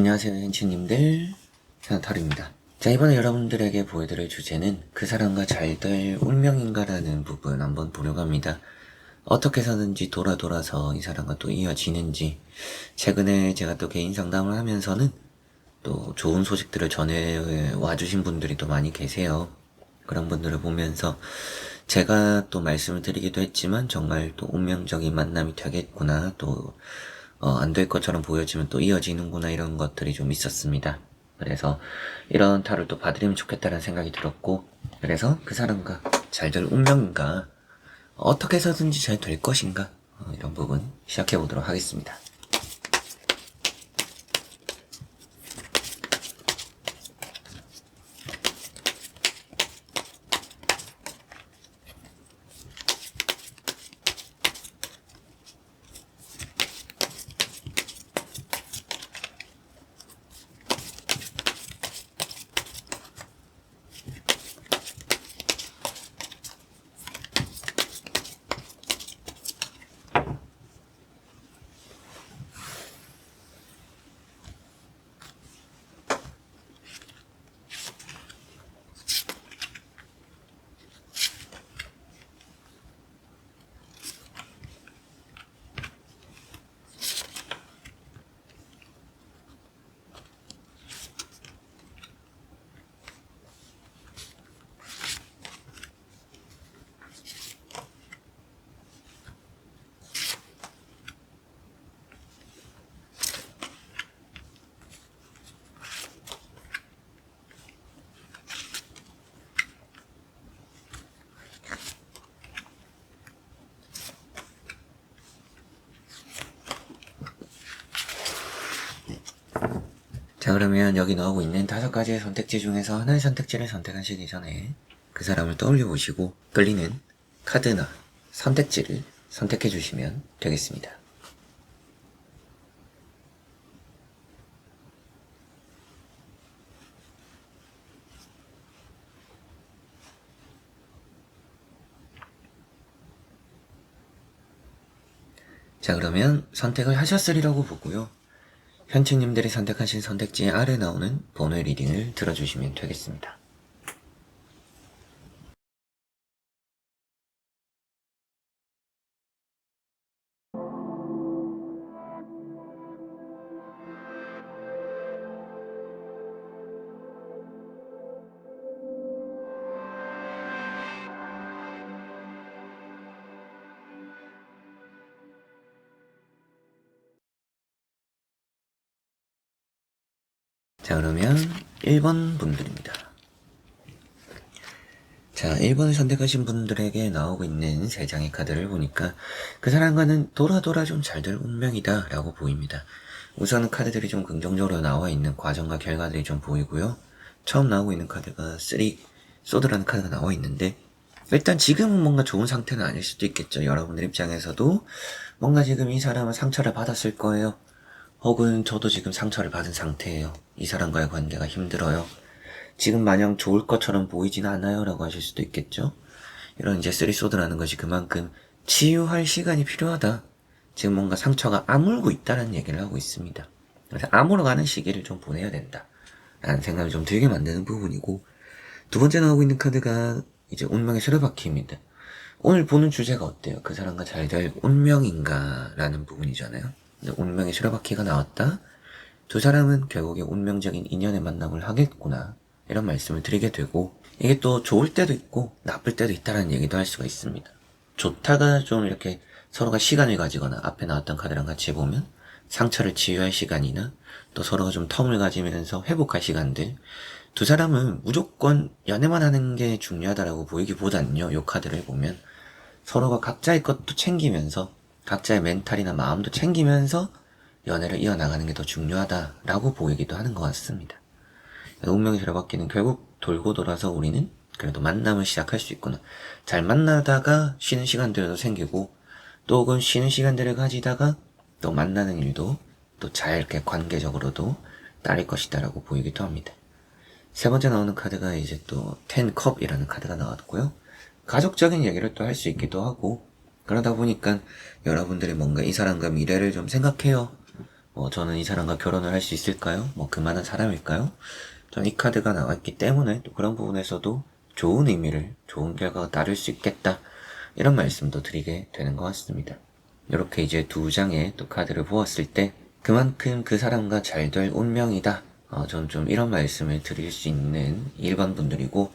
안녕하세요 현치님들, 현타루입니다. 자, 이번에 여러분들에게 보여드릴 주제는 그 사람과 잘 될 운명인가 라는 부분 한번 보려고 합니다. 어떻게 해서든지 돌아서 이 사람과 또 이어지는지, 최근에 제가 또 개인 상담을 하면서는 또 좋은 소식들을 전해와 주신 분들이 또 많이 계세요. 그런 분들을 보면서 제가 또 말씀을 드리기도 했지만 정말 또 운명적인 만남이 되겠구나, 또 안 될 것처럼 보여지면 또 이어지는구나, 이런 것들이 좀 있었습니다. 그래서 이런 타를 또 봐드리면 좋겠다는 생각이 들었고, 그래서 그 사람과 잘 될 운명인가, 어떻게 해서든지 잘 될 것인가, 이런 부분 시작해보도록 하겠습니다. 자, 그러면 여기 나오고 있는 5가지의 선택지 중에서 하나의 선택지를 선택하시기 전에 그 사람을 떠올려 보시고 끌리는 카드나 선택지를 선택해 주시면 되겠습니다. 자, 그러면 선택을 하셨으리라고 보고요. 현치님들이 선택하신 선택지 아래 나오는 번호 리딩을 들어주시면 되겠습니다. 자, 그러면 1번 분들입니다. 자, 1번을 선택하신 분들에게 나오고 있는 3장의 카드를 보니까 그 사람과는 돌아 좀 잘 될 운명이다 라고 보입니다. 우선은 카드들이 좀 긍정적으로 나와 있는 과정과 결과들이 좀 보이고요. 처음 나오고 있는 카드가 3 소드라는 카드가 나와 있는데, 일단 지금은 뭔가 좋은 상태는 아닐 수도 있겠죠. 여러분들 입장에서도 뭔가 지금 이 사람은 상처를 받았을 거예요. 혹은 저도 지금 상처를 받은 상태예요. 이 사람과의 관계가 힘들어요. 지금 마냥 좋을 것처럼 보이진 않아요 라고 하실 수도 있겠죠. 이런 이제 쓰리소드라는 것이 그만큼 치유할 시간이 필요하다, 지금 뭔가 상처가 아물고 있다는 얘기를 하고 있습니다. 그래서 아물어가는 시기를 좀 보내야 된다 라는 생각을 좀 들게 만드는 부분이고, 두 번째 나오고 있는 카드가 이제 운명의 수레바퀴입니다. 오늘 보는 주제가 어때요? 그 사람과 잘 될 운명인가 라는 부분이잖아요. 운명의 수레바퀴가 나왔다, 두 사람은 결국에 운명적인 인연의 만남을 하겠구나, 이런 말씀을 드리게 되고, 이게 또 좋을 때도 있고 나쁠 때도 있다는 얘기도 할 수가 있습니다. 좋다가 좀 이렇게 서로가 시간을 가지거나, 앞에 나왔던 카드랑 같이 보면 상처를 치유할 시간이나 또 서로가 좀 텀을 가지면서 회복할 시간들, 두 사람은 무조건 연애만 하는 게 중요하다라고 보이기보다는요, 요 카드를 보면 서로가 각자의 것도 챙기면서 각자의 멘탈이나 마음도 챙기면서 연애를 이어나가는 게 더 중요하다라고 보이기도 하는 것 같습니다. 운명이 들어받기는 결국 돌고 돌아서 우리는 그래도 만남을 시작할 수 있구나. 잘 만나다가 쉬는 시간들도 생기고, 또 혹은 쉬는 시간들을 가지다가 또 만나는 일도 또 잘 이렇게 관계적으로도 따를 것이다라고 보이기도 합니다. 세 번째 나오는 카드가 이제 또 10컵이라는 카드가 나왔고요. 가족적인 얘기를 또 할 수 있기도 하고, 그러다 보니까 여러분들이 뭔가 이 사람과 미래를 좀 생각해요, 저는 이 사람과 결혼을 할 수 있을까요? 그만한 사람일까요? 전 이 카드가 나왔기 때문에 또 그런 부분에서도 좋은 의미를, 좋은 결과가 따를 수 있겠다. 이런 말씀도 드리게 되는 것 같습니다. 이렇게 이제 두 장의 또 카드를 보았을 때 그만큼 그 사람과 잘 될 운명이다. 저는 좀 이런 말씀을 드릴 수 있는 1번 분들이고,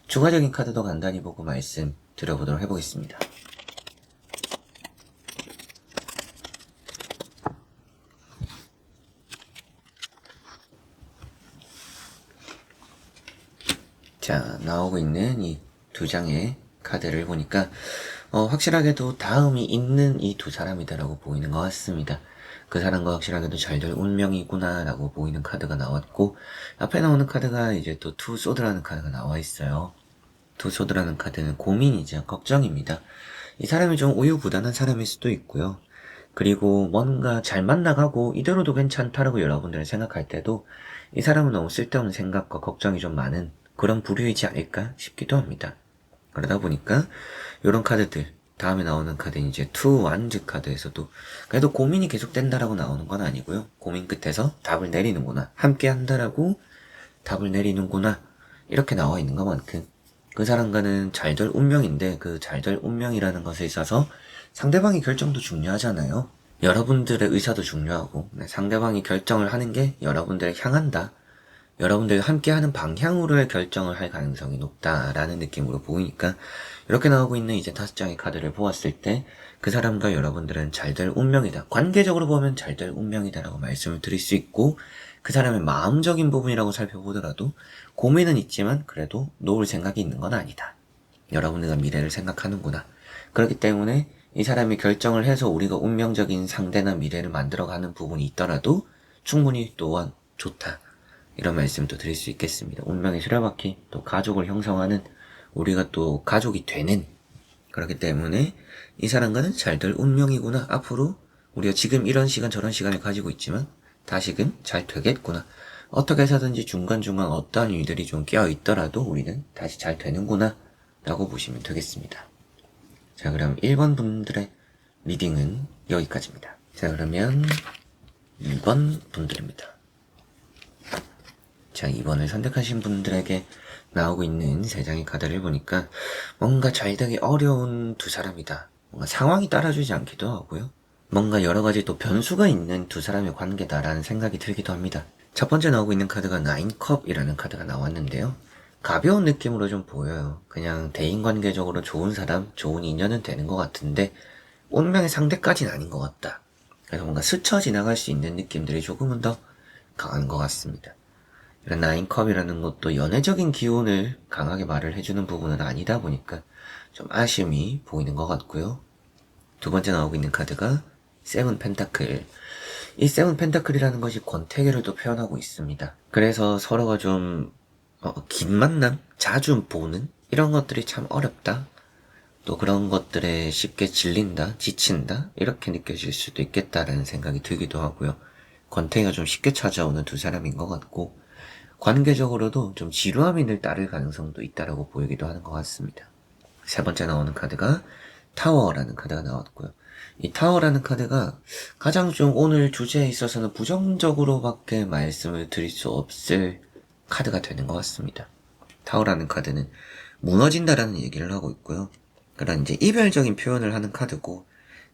추가적인 카드도 간단히 보고 말씀 드려보도록 해보겠습니다. 자, 나오고 있는 이 두 장의 카드를 보니까 확실하게도 다음이 있는 이 두 사람이다라고 보이는 것 같습니다. 그 사람과 확실하게도 잘 될 운명이구나 라고 보이는 카드가 나왔고, 앞에 나오는 카드가 이제 또 투 소드라는 카드가 나와 있어요. 투 소드라는 카드는 고민이죠. 걱정입니다. 이 사람이 좀 우유부단한 사람일 수도 있고요. 그리고 뭔가 잘 만나가고 이대로도 괜찮다라고 여러분들은 생각할 때도 이 사람은 너무 쓸데없는 생각과 걱정이 좀 많은 그런 부류이지 않을까 싶기도 합니다. 그러다 보니까 이런 카드들, 다음에 나오는 카드는 이제 투 완즈 카드에서도 그래도 고민이 계속된다라고 나오는 건 아니고요. 고민 끝에서 답을 내리는구나, 함께 한다라고 답을 내리는구나, 이렇게 나와 있는 것만큼 그 사람과는 잘 될 운명인데, 그 잘 될 운명이라는 것에 있어서 상대방의 결정도 중요하잖아요. 여러분들의 의사도 중요하고, 상대방이 결정을 하는 게 여러분들을 향한다, 여러분들과 함께하는 방향으로의 결정을 할 가능성이 높다라는 느낌으로 보이니까, 이렇게 나오고 있는 이제 5장의 카드를 보았을 때 그 사람과 여러분들은 잘 될 운명이다, 관계적으로 보면 잘 될 운명이다라고 말씀을 드릴 수 있고, 그 사람의 마음적인 부분이라고 살펴보더라도 고민은 있지만 그래도 놓을 생각이 있는 건 아니다, 여러분들과 미래를 생각하는구나, 그렇기 때문에 이 사람이 결정을 해서 우리가 운명적인 상대나 미래를 만들어가는 부분이 있더라도 충분히 또한 좋다, 이런 말씀도 드릴 수 있겠습니다. 운명의 수레바퀴, 또 가족을 형성하는, 우리가 또 가족이 되는, 그렇기 때문에 이 사람과는 잘 될 운명이구나, 앞으로 우리가 지금 이런 시간 저런 시간을 가지고 있지만 다시금 잘 되겠구나, 어떻게 해서든지 중간중간 어떠한 일들이 좀 끼어있더라도 우리는 다시 잘 되는구나 라고 보시면 되겠습니다. 자, 그럼 1번 분들의 리딩은 여기까지입니다. 자, 그러면 2번 분들입니다. 자, 2번을 선택하신 분들에게 나오고 있는 3장의 카드를 보니까 뭔가 잘 되기 어려운 두 사람이다, 뭔가 상황이 따라주지 않기도 하고요, 뭔가 여러가지 또 변수가 있는 두 사람의 관계다라는 생각이 들기도 합니다. 첫 번째 나오고 있는 카드가 9컵이라는 카드가 나왔는데요, 가벼운 느낌으로 좀 보여요. 그냥 대인관계적으로 좋은 사람, 좋은 인연은 되는 것 같은데 운명의 상대까지는 아닌 것 같다. 그래서 뭔가 스쳐 지나갈 수 있는 느낌들이 조금은 더 강한 것 같습니다. 이런 9컵이라는 것도 연애적인 기운을 강하게 말을 해주는 부분은 아니다 보니까 좀 아쉬움이 보이는 것 같고요. 두 번째 나오고 있는 카드가 7 펜타클. 이 7 펜타클이라는 것이 권태기를 또 표현하고 있습니다. 그래서 서로가 좀 긴 만남, 자주 보는 이런 것들이 참 어렵다, 또 그런 것들에 쉽게 질린다, 지친다, 이렇게 느껴질 수도 있겠다라는 생각이 들기도 하고요. 권태기가 좀 쉽게 찾아오는 두 사람인 것 같고, 관계적으로도 좀 지루함이 늘 따를 가능성도 있다라고 보이기도 하는 것 같습니다. 세 번째 나오는 카드가 타워라는 카드가 나왔고요. 이 타워라는 카드가 가장 좀 오늘 주제에 있어서는 부정적으로밖에 말씀을 드릴 수 없을 카드가 되는 것 같습니다. 타워라는 카드는 무너진다라는 얘기를 하고 있고요. 그런 이제 이별적인 표현을 하는 카드고,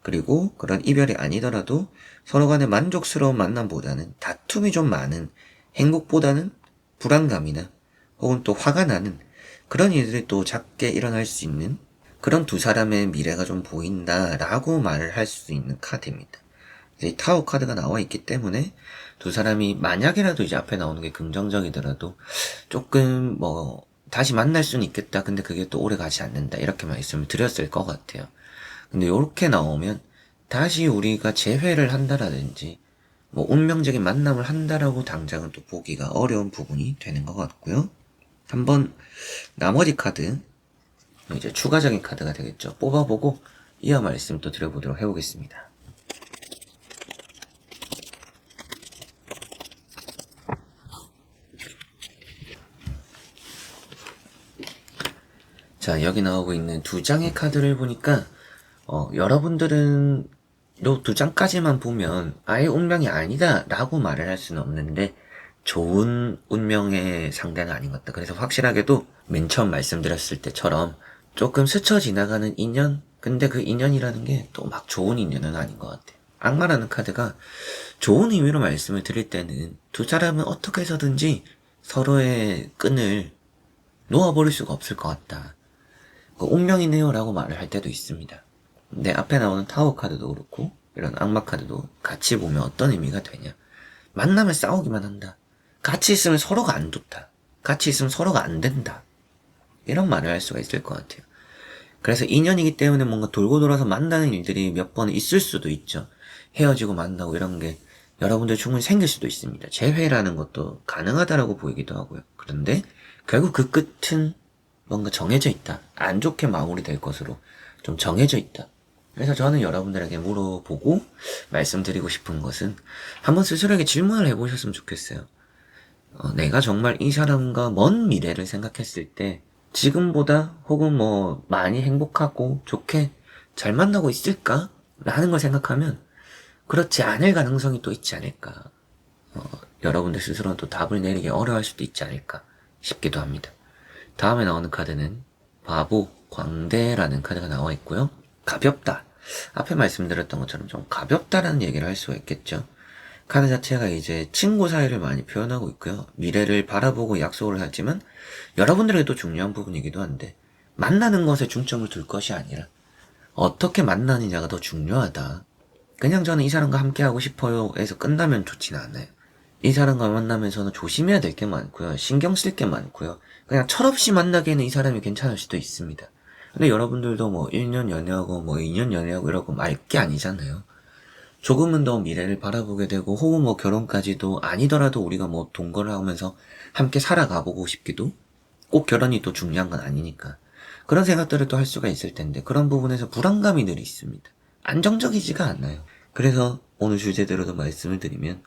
그리고 그런 이별이 아니더라도 서로 간의 만족스러운 만남보다는 다툼이 좀 많은, 행복보다는 불안감이나 혹은 또 화가 나는 그런 일들이 또 작게 일어날 수 있는 그런 두 사람의 미래가 좀 보인다라고 말을 할 수 있는 카드입니다. 이제 타워 카드가 나와 있기 때문에 두 사람이 만약이라도 이제 앞에 나오는 게 긍정적이더라도 조금 다시 만날 수는 있겠다, 근데 그게 또 오래 가지 않는다, 이렇게 말씀을 드렸을 것 같아요. 근데 이렇게 나오면 다시 우리가 재회를 한다라든지 운명적인 만남을 한다라고 당장은 또 보기가 어려운 부분이 되는 것 같고요. 한번 나머지 카드, 이제 추가적인 카드가 되겠죠, 뽑아보고 이어 말씀 또 드려보도록 해보겠습니다. 자, 여기 나오고 있는 두 장의 카드를 보니까 여러분들은 요 두 장까지만 보면 아예 운명이 아니다 라고 말을 할 수는 없는데 좋은 운명의 상대는 아닌 것 같다. 그래서 확실하게도 맨 처음 말씀드렸을 때처럼 조금 스쳐 지나가는 인연? 근데 그 인연이라는 게 또 막 좋은 인연은 아닌 것 같아요. 악마라는 카드가 좋은 의미로 말씀을 드릴 때는 두 사람은 어떻게 해서든지 서로의 끈을 놓아버릴 수가 없을 것 같다. 그 운명이네요 라고 말을 할 때도 있습니다. 근데 앞에 나오는 타워 카드도 그렇고 이런 악마 카드도 같이 보면 어떤 의미가 되냐. 만나면 싸우기만 한다. 같이 있으면 서로가 안 좋다. 같이 있으면 서로가 안 된다. 이런 말을 할 수가 있을 것 같아요. 그래서 인연이기 때문에 뭔가 돌고 돌아서 만나는 일들이 몇 번 있을 수도 있죠. 헤어지고 만나고 이런 게 여러분들 충분히 생길 수도 있습니다. 재회라는 것도 가능하다라고 보이기도 하고요. 그런데 결국 그 끝은 뭔가 정해져 있다. 안 좋게 마무리될 것으로 좀 정해져 있다. 그래서 저는 여러분들에게 물어보고 말씀드리고 싶은 것은 한번 스스로에게 질문을 해보셨으면 좋겠어요. 내가 정말 이 사람과 먼 미래를 생각했을 때 지금보다 혹은 뭐 많이 행복하고 좋게 잘 만나고 있을까? 라는 걸 생각하면 그렇지 않을 가능성이 또 있지 않을까. 여러분들 스스로는 또 답을 내리기 어려워할 수도 있지 않을까 싶기도 합니다. 다음에 나오는 카드는 바보, 광대라는 카드가 나와 있고요. 가볍다. 앞에 말씀드렸던 것처럼 좀 가볍다라는 얘기를 할 수가 있겠죠. 카드 자체가 이제 친구 사이를 많이 표현하고 있고요. 미래를 바라보고 약속을 하지만 여러분들에게도 중요한 부분이기도 한데 만나는 것에 중점을 둘 것이 아니라 어떻게 만나느냐가 더 중요하다. 그냥 저는 이 사람과 함께하고 싶어요 해서 끝나면 좋지는 않아요. 이 사람과 만나면서는 조심해야 될 게 많고요. 신경 쓸 게 많고요. 그냥 철없이 만나기에는 이 사람이 괜찮을 수도 있습니다. 근데 여러분들도 뭐 1년 연애하고 뭐 2년 연애하고 이러고 말 게 아니잖아요. 조금은 더 미래를 바라보게 되고 혹은 뭐 결혼까지도 아니더라도 우리가 뭐 동거를 하면서 함께 살아가보고 싶기도 꼭 결혼이 또 중요한 건 아니니까 그런 생각들을 또 할 수가 있을 텐데 그런 부분에서 불안감이 늘 있습니다. 안정적이지가 않아요. 그래서 오늘 주제대로도 말씀을 드리면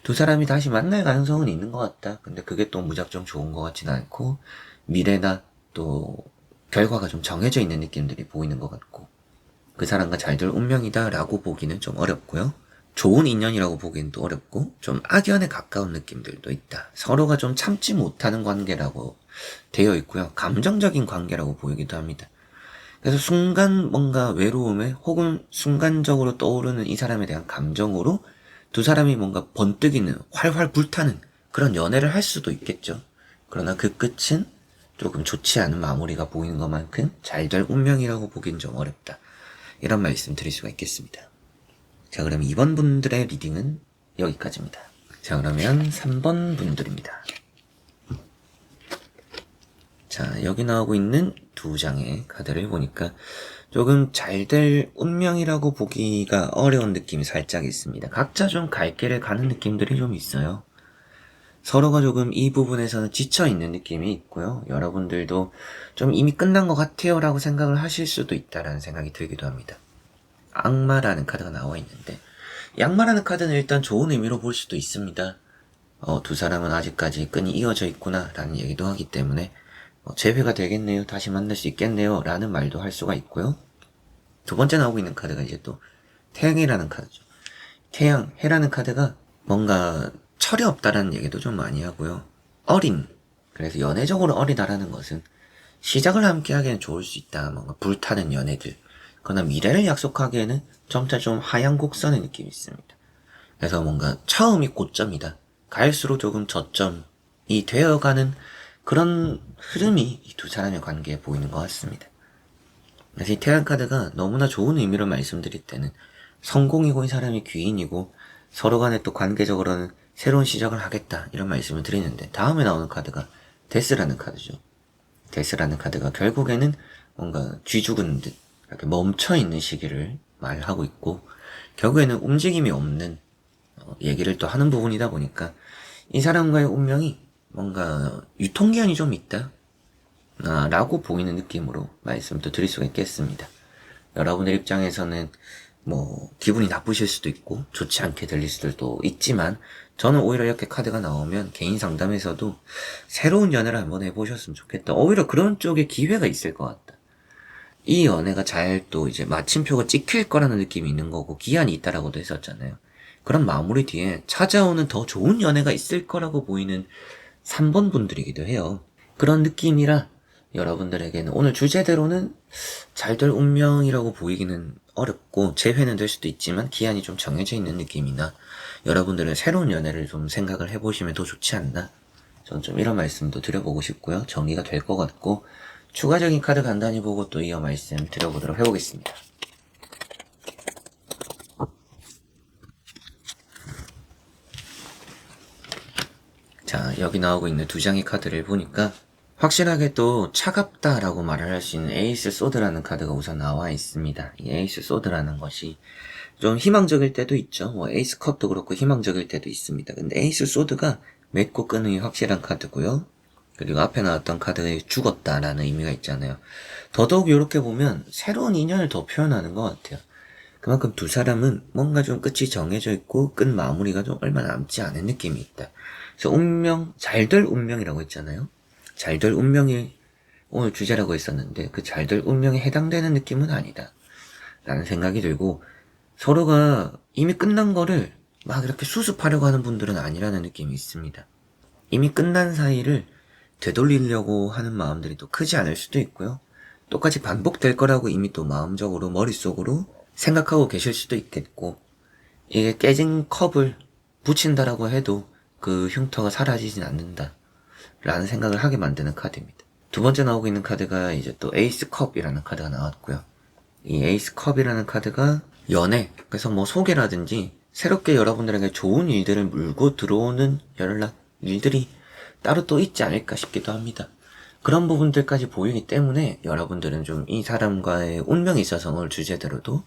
두 사람이 다시 만날 가능성은 있는 것 같다. 근데 그게 또 무작정 좋은 것 같지는 않고 미래나 또 결과가 좀 정해져 있는 느낌들이 보이는 것 같고 그 사람과 잘 될 운명이다 라고 보기는 좀 어렵고요. 좋은 인연이라고 보기는 또 어렵고 좀 악연에 가까운 느낌들도 있다. 서로가 좀 참지 못하는 관계라고 되어 있고요. 감정적인 관계라고 보이기도 합니다. 그래서 순간 뭔가 외로움에 혹은 순간적으로 떠오르는 이 사람에 대한 감정으로 두 사람이 뭔가 번뜩이는 활활 불타는 그런 연애를 할 수도 있겠죠. 그러나 그 끝은 조금 좋지 않은 마무리가 보이는 것만큼 잘 될 운명이라고 보긴 좀 어렵다. 이런 말씀 드릴 수가 있겠습니다. 자, 그럼 2번 분들의 리딩은 여기까지입니다. 자, 그러면 3번 분들입니다. 자, 여기 나오고 있는 두 장의 카드를 보니까 조금 잘 될 운명이라고 보기가 어려운 느낌이 살짝 있습니다. 각자 좀 갈 길을 가는 느낌들이 좀 있어요. 서로가 조금 이 부분에서는 지쳐있는 느낌이 있고요. 여러분들도 좀 이미 끝난 것 같아요 라고 생각을 하실 수도 있다라는 생각이 들기도 합니다. 악마라는 카드가 나와 있는데 이 악마라는 카드는 일단 좋은 의미로 볼 수도 있습니다. 두 사람은 아직까지 끈이 이어져 있구나 라는 얘기도 하기 때문에 재회가 되겠네요. 다시 만날 수 있겠네요. 라는 말도 할 수가 있고요. 두 번째 나오고 있는 카드가 이제 또 태양이라는 카드죠. 태양, 해라는 카드가 뭔가 철이 없다라는 얘기도 좀 많이 하고요. 어린, 그래서 연애적으로 어리다라는 것은 시작을 함께 하기에는 좋을 수 있다. 뭔가 불타는 연애들. 그러나 미래를 약속하기에는 점차 좀 하향 곡선의 느낌이 있습니다. 그래서 뭔가 처음이 고점이다. 갈수록 조금 저점이 되어가는 그런 흐름이 이 두 사람의 관계에 보이는 것 같습니다. 그래서 이 태양 카드가 너무나 좋은 의미로 말씀드릴 때는 성공이고 이 사람이 귀인이고 서로 간에 또 관계적으로는 새로운 시작을 하겠다 이런 말씀을 드리는데 다음에 나오는 카드가 데스라는 카드죠. 데스라는 카드가 결국에는 뭔가 쥐죽은 듯 이렇게 멈춰있는 시기를 말하고 있고 결국에는 움직임이 없는 얘기를 또 하는 부분이다 보니까 이 사람과의 운명이 뭔가 유통기한이 좀 있다 라고 보이는 느낌으로 말씀도 드릴 수가 있겠습니다. 여러분들 입장에서는 뭐 기분이 나쁘실 수도 있고 좋지 않게 들릴 수도 있지만 저는 오히려 이렇게 카드가 나오면 개인 상담에서도 새로운 연애를 한번 해보셨으면 좋겠다. 오히려 그런 쪽에 기회가 있을 것 같다. 이 연애가 잘 또 이제 마침표가 찍힐 거라는 느낌이 있는 거고 기한이 있다라고도 했었잖아요. 그런 마무리 뒤에 찾아오는 더 좋은 연애가 있을 거라고 보이는 3번 분들이기도 해요. 그런 느낌이라 여러분들에게는 오늘 주제대로는 잘 될 운명이라고 보이기는 어렵고 재회는 될 수도 있지만 기한이 좀 정해져 있는 느낌이나 여러분들은 새로운 연애를 좀 생각을 해보시면 더 좋지 않나, 저는 좀 이런 말씀도 드려보고 싶고요. 정리가 될 것 같고 추가적인 카드 간단히 보고 또 이어 말씀 드려보도록 해보겠습니다. 자, 여기 나오고 있는 두 장의 카드를 보니까 확실하게 또 차갑다라고 말을 할 수 있는 에이스 소드라는 카드가 우선 나와 있습니다. 이 에이스 소드라는 것이 좀 희망적일 때도 있죠. 뭐 에이스 컵도 그렇고 희망적일 때도 있습니다. 근데 에이스 소드가 맺고 끊음이 확실한 카드고요. 그리고 앞에 나왔던 카드에 죽었다라는 의미가 있잖아요. 더더욱 이렇게 보면 새로운 인연을 더 표현하는 것 같아요. 그만큼 두 사람은 뭔가 좀 끝이 정해져 있고 끝 마무리가 좀 얼마 남지 않은 느낌이 있다. 그래서 운명, 잘 될 운명이라고 했잖아요. 잘 될 운명이 오늘 주제라고 했었는데 그 잘 될 운명에 해당되는 느낌은 아니다 라는 생각이 들고, 서로가 이미 끝난 거를 막 이렇게 수습하려고 하는 분들은 아니라는 느낌이 있습니다. 이미 끝난 사이를 되돌리려고 하는 마음들이 또 크지 않을 수도 있고요. 똑같이 반복될 거라고 이미 또 마음적으로 머릿속으로 생각하고 계실 수도 있겠고, 이게 깨진 컵을 붙인다라고 해도 그 흉터가 사라지진 않는다 라는 생각을 하게 만드는 카드입니다. 두 번째 나오고 있는 카드가 이제 또 에이스 컵이라는 카드가 나왔고요. 이 에이스 컵이라는 카드가 연애, 그래서 뭐 소개라든지 새롭게 여러분들에게 좋은 일들을 물고 들어오는 연락, 일들이 따로 또 있지 않을까 싶기도 합니다. 그런 부분들까지 보이기 때문에 여러분들은 좀 이 사람과의 운명이 있어서 오늘 주제대로도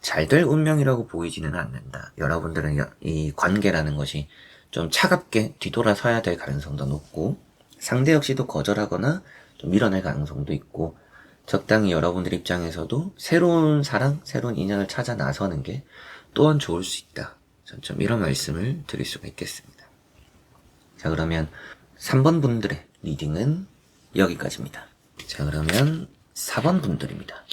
잘 될 운명이라고 보이지는 않는다. 여러분들은 이 관계라는 것이 좀 차갑게 뒤돌아서야 될 가능성도 높고, 상대 역시도 거절하거나 좀 밀어낼 가능성도 있고, 적당히 여러분들 입장에서도 새로운 사랑, 새로운 인연을 찾아 나서는 게 또한 좋을 수 있다. 전 좀 이런 말씀을 드릴 수가 있겠습니다. 자, 그러면 3번 분들의 리딩은 여기까지입니다. 자, 그러면 4번 분들입니다.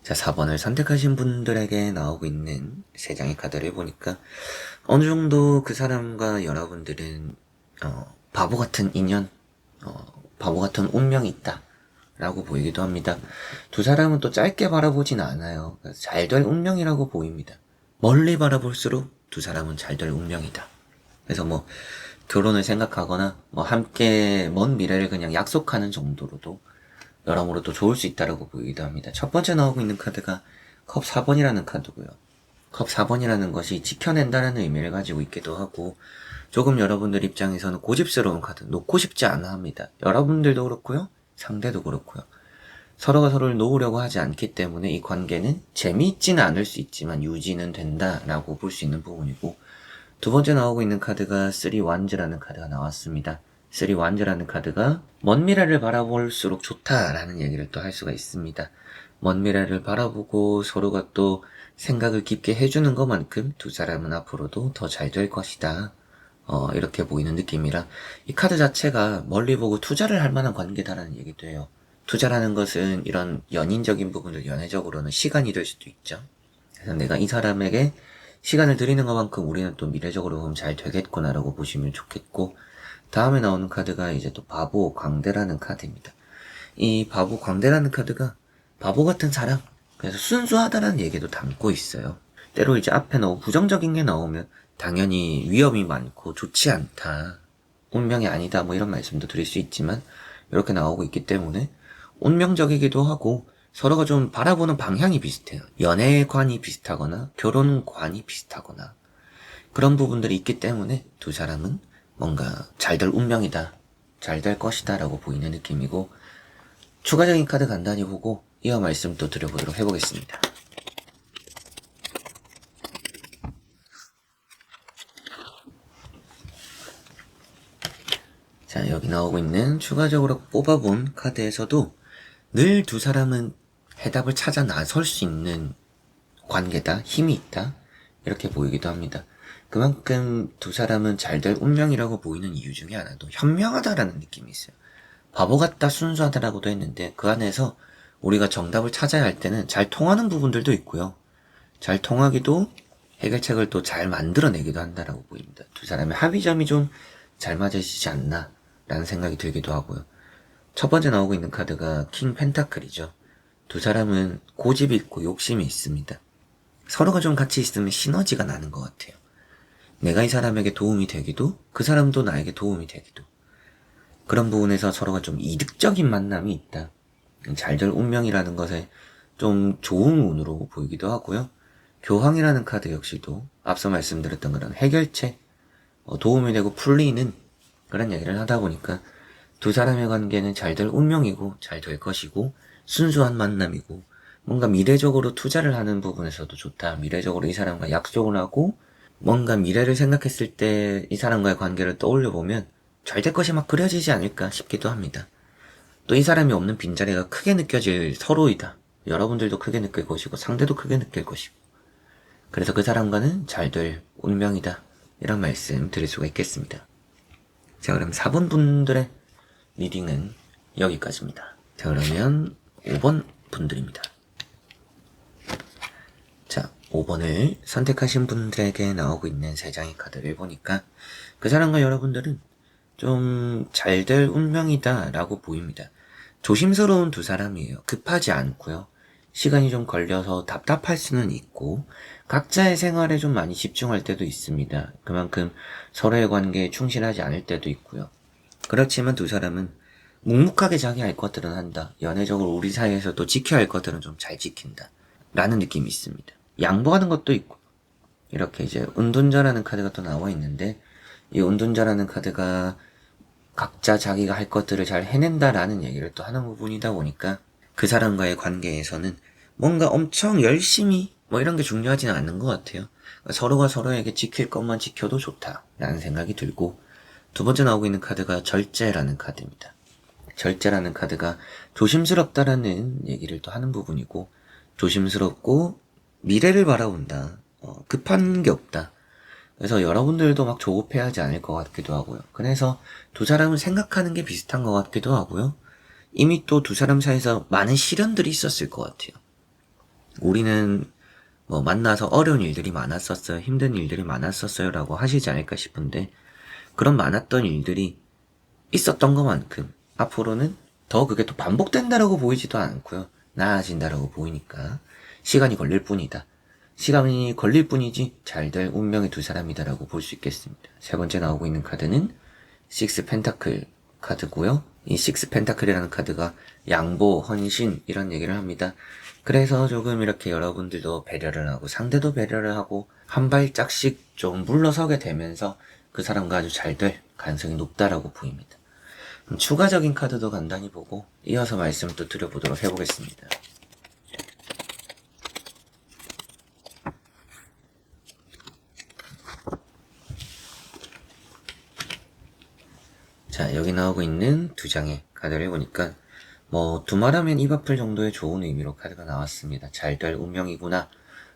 자, 4번을 선택하신 분들에게 나오고 있는 3장의 카드를 보니까 어느 정도 그 사람과 여러분들은 바보 같은 인연, 바보 같은 운명이 있다 라고 보이기도 합니다. 두 사람은 또 짧게 바라보진 않아요. 잘 될 운명이라고 보입니다. 멀리 바라볼수록 두 사람은 잘 될 운명이다. 그래서 뭐 결혼을 생각하거나 뭐 함께 먼 미래를 그냥 약속하는 정도로도 여러모로 또 좋을 수 있다라고 보이기도 합니다. 첫 번째 나오고 있는 카드가 컵 4번이라는 카드고요. 컵 4번이라는 것이 지켜낸다는 의미를 가지고 있기도 하고, 조금 여러분들 입장에서는 고집스러운 카드, 놓고 싶지 않아 합니다. 여러분들도 그렇고요, 상대도 그렇고요. 서로가 서로를 놓으려고 하지 않기 때문에 이 관계는 재미있지는 않을 수 있지만 유지는 된다라고 볼 수 있는 부분이고, 두 번째 나오고 있는 카드가 3 완즈라는 카드가 나왔습니다. 3 완즈라는 카드가 먼 미래를 바라볼수록 좋다라는 얘기를 또 할 수가 있습니다. 먼 미래를 바라보고 서로가 또 생각을 깊게 해주는 것만큼 두 사람은 앞으로도 더 잘 될 것이다. 이렇게 보이는 느낌이라 이 카드 자체가 멀리 보고 투자를 할 만한 관계다라는 얘기도 해요. 투자라는 것은 이런 연인적인 부분들, 연애적으로는 시간이 될 수도 있죠. 그래서 내가 이 사람에게 시간을 들이는 것만큼 우리는 또 미래적으로 보면 잘 되겠구나라고 보시면 좋겠고, 다음에 나오는 카드가 이제 또 바보 광대라는 카드입니다. 이 바보 광대라는 카드가 바보 같은 사랑, 그래서 순수하다라는 얘기도 담고 있어요. 때로 이제 앞에 너무 부정적인 게 나오면 당연히 위험이 많고 좋지 않다, 운명이 아니다, 뭐 이런 말씀도 드릴 수 있지만 이렇게 나오고 있기 때문에 운명적이기도 하고 서로가 좀 바라보는 방향이 비슷해요. 연애관이 비슷하거나 결혼관이 비슷하거나 그런 부분들이 있기 때문에 두 사람은 뭔가 잘 될 운명이다, 잘 될 것이다 라고 보이는 느낌이고, 추가적인 카드 간단히 보고 이어 말씀 또 드려보도록 해보겠습니다. 자, 여기 나오고 있는 추가적으로 뽑아본 카드에서도 늘 두 사람은 해답을 찾아 나설 수 있는 관계다, 힘이 있다, 이렇게 보이기도 합니다. 그만큼 두 사람은 잘 될 운명이라고 보이는 이유 중에 하나도 현명하다라는 느낌이 있어요. 바보 같다 순수하다라고도 했는데 그 안에서 우리가 정답을 찾아야 할 때는 잘 통하는 부분들도 있고요. 잘 통하기도 해결책을 또 잘 만들어내기도 한다라고 보입니다. 두 사람의 합의점이 좀 잘 맞아지지 않나 라는 생각이 들기도 하고요. 첫 번째 나오고 있는 카드가 킹 펜타클이죠. 두 사람은 고집이 있고 욕심이 있습니다. 서로가 좀 같이 있으면 시너지가 나는 것 같아요. 내가 이 사람에게 도움이 되기도 그 사람도 나에게 도움이 되기도 그런 부분에서 서로가 좀 이득적인 만남이 있다. 잘 될 운명이라는 것에 좀 좋은 운으로 보이기도 하고요. 교황이라는 카드 역시도 앞서 말씀드렸던 그런 해결책, 도움이 되고 풀리는 그런 얘기를 하다 보니까 두 사람의 관계는 잘 될 운명이고 잘 될 것이고 순수한 만남이고 뭔가 미래적으로 투자를 하는 부분에서도 좋다. 미래적으로 이 사람과 약속을 하고 뭔가 미래를 생각했을 때 이 사람과의 관계를 떠올려 보면 잘 될 것이 막 그려지지 않을까 싶기도 합니다. 또 이 사람이 없는 빈자리가 크게 느껴질 서로이다. 여러분들도 크게 느낄 것이고 상대도 크게 느낄 것이고 그래서 그 사람과는 잘 될 운명이다. 이런 말씀 드릴 수가 있겠습니다. 자, 그럼 4번 분들의 리딩은 여기까지입니다. 자, 그러면 5번 분들입니다. 자, 5번을 선택하신 분들에게 나오고 있는 3장의 카드를 보니까 그 사람과 여러분들은 좀 잘 될 운명이다 라고 보입니다. 조심스러운 두 사람이에요. 급하지 않고요. 시간이 좀 걸려서 답답할 수는 있고 각자의 생활에 좀 많이 집중할 때도 있습니다. 그만큼 서로의 관계에 충실하지 않을 때도 있고요. 그렇지만 두 사람은 묵묵하게 자기 할 것들은 한다. 연애적으로 우리 사이에서 또 지켜야 할 것들은 좀 잘 지킨다. 라는 느낌이 있습니다. 양보하는 것도 있고 이렇게 이제 은둔자라는 카드가 또 나와 있는데 이 은둔자라는 카드가 각자 자기가 할 것들을 잘 해낸다라는 얘기를 또 하는 부분이다 보니까 그 사람과의 관계에서는 뭔가 엄청 열심히 뭐 이런 게 중요하지는 않는 것 같아요. 서로가 서로에게 지킬 것만 지켜도 좋다라는 생각이 들고 두 번째 나오고 있는 카드가 절제라는 카드입니다. 절제라는 카드가 조심스럽다라는 얘기를 또 하는 부분이고 조심스럽고 미래를 바라본다. 급한 게 없다. 그래서 여러분들도 막 조급해하지 않을 것 같기도 하고요. 그래서 두 사람은 생각하는 게 비슷한 것 같기도 하고요. 이미 또 두 사람 사이에서 많은 시련들이 있었을 것 같아요. 우리는 뭐 만나서 어려운 일들이 많았었어요. 힘든 일들이 많았었어요. 라고 하시지 않을까 싶은데 그런 많았던 일들이 있었던 것만큼 앞으로는 더 그게 또 반복된다라고 보이지도 않고요. 나아진다라고 보이니까 시간이 걸릴 뿐이다. 시간이 걸릴 뿐이지 잘 될 운명의 두 사람이다라고 볼 수 있겠습니다. 세 번째 나오고 있는 카드는 식스 펜타클 카드고요. 이 식스 펜타클이라는 카드가 양보, 헌신 이런 얘기를 합니다. 그래서 조금 이렇게 여러분들도 배려를 하고 상대도 배려를 하고 한 발짝씩 좀 물러서게 되면서 그 사람과 아주 잘 될 가능성이 높다라고 보입니다. 추가적인 카드도 간단히 보고 이어서 말씀을 또 드려보도록 해보겠습니다. 자, 여기 나오고 있는 두 장의 카드를 보니까 뭐 두말하면 입 아플 정도의 좋은 의미로 카드가 나왔습니다. 잘 될 운명이구나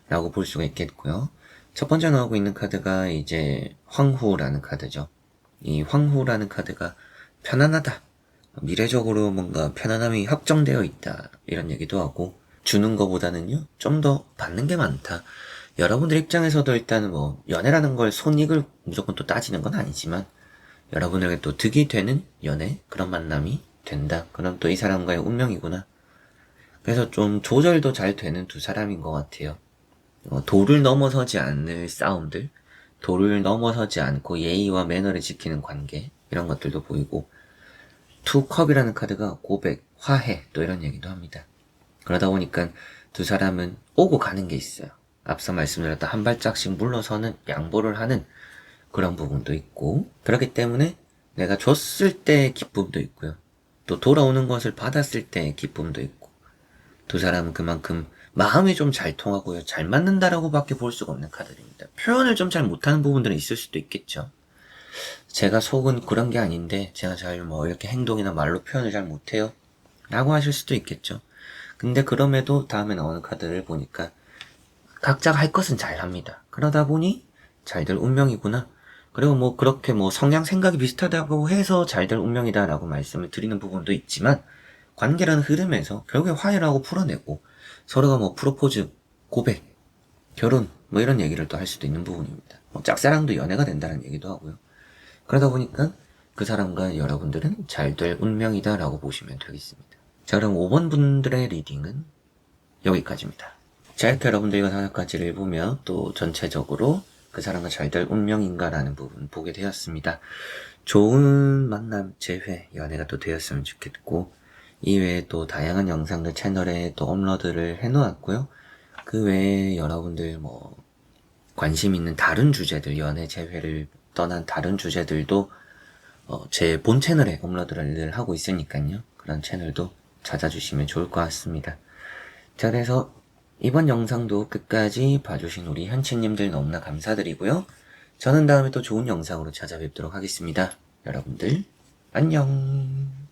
라고 볼 수가 있겠고요. 첫 번째 나오고 있는 카드가 이제 황후라는 카드죠. 이 황후라는 카드가 편안하다. 미래적으로 뭔가 편안함이 확정되어 있다. 이런 얘기도 하고 주는 것보다는요. 좀 더 받는 게 많다. 여러분들 입장에서도 일단은 뭐 연애라는 걸 손익을 무조건 또 따지는 건 아니지만 여러분에게 또 득이 되는 연애 그런 만남이 된다. 그럼 또 이 사람과의 운명이구나. 그래서 좀 조절도 잘 되는 두 사람인 것 같아요. 도를 넘어서지 않을 싸움들, 도를 넘어서지 않고 예의와 매너를 지키는 관계 이런 것들도 보이고 투컵이라는 카드가 고백, 화해 또 이런 얘기도 합니다. 그러다 보니까 두 사람은 오고 가는 게 있어요. 앞서 말씀드렸던 한 발짝씩 물러서는 양보를 하는 그런 부분도 있고 그렇기 때문에 내가 줬을 때의 기쁨도 있고요. 또 돌아오는 것을 받았을 때의 기쁨도 있고 두 사람은 그만큼 마음이 좀 잘 통하고요. 잘 맞는다라고 밖에 볼 수가 없는 카드입니다. 표현을 좀 잘 못하는 부분들은 있을 수도 있겠죠. 제가 속은 그런 게 아닌데 제가 잘 뭐 이렇게 행동이나 말로 표현을 잘 못해요. 라고 하실 수도 있겠죠. 근데 그럼에도 다음에 나오는 카드를 보니까 각자가 할 것은 잘 합니다. 그러다 보니 잘 될 운명이구나. 그리고 뭐 그렇게 뭐 성향 생각이 비슷하다고 해서 잘 될 운명이다라고 말씀을 드리는 부분도 있지만, 관계라는 흐름에서 결국에 화해를 하고 풀어내고 서로가 뭐 프로포즈, 고백, 결혼 뭐 이런 얘기를 또 할 수도 있는 부분입니다. 뭐 짝사랑도 연애가 된다는 얘기도 하고요. 그러다 보니까 그 사람과 여러분들은 잘 될 운명이다 라고 보시면 되겠습니다. 자, 그럼 5번 분들의 리딩은 여기까지입니다. 자, 이렇게 여러분들과 5가지를 보며 또 전체적으로 그 사람과 잘 될 운명인가 라는 부분 보게 되었습니다. 좋은 만남, 재회, 연애가 또 되었으면 좋겠고, 이외에 또 다양한 영상들 채널에 또 업로드를 해놓았고요. 그 외에 여러분들 뭐 관심 있는 다른 주제들, 연애, 재회를 떠난 다른 주제들도 제 본 채널에 업로드를 하고 있으니까요. 그런 채널도 찾아주시면 좋을 것 같습니다. 자, 그래서 이번 영상도 끝까지 봐주신 우리 현치님들 너무나 감사드리고요. 저는 다음에 또 좋은 영상으로 찾아뵙도록 하겠습니다. 여러분들 안녕.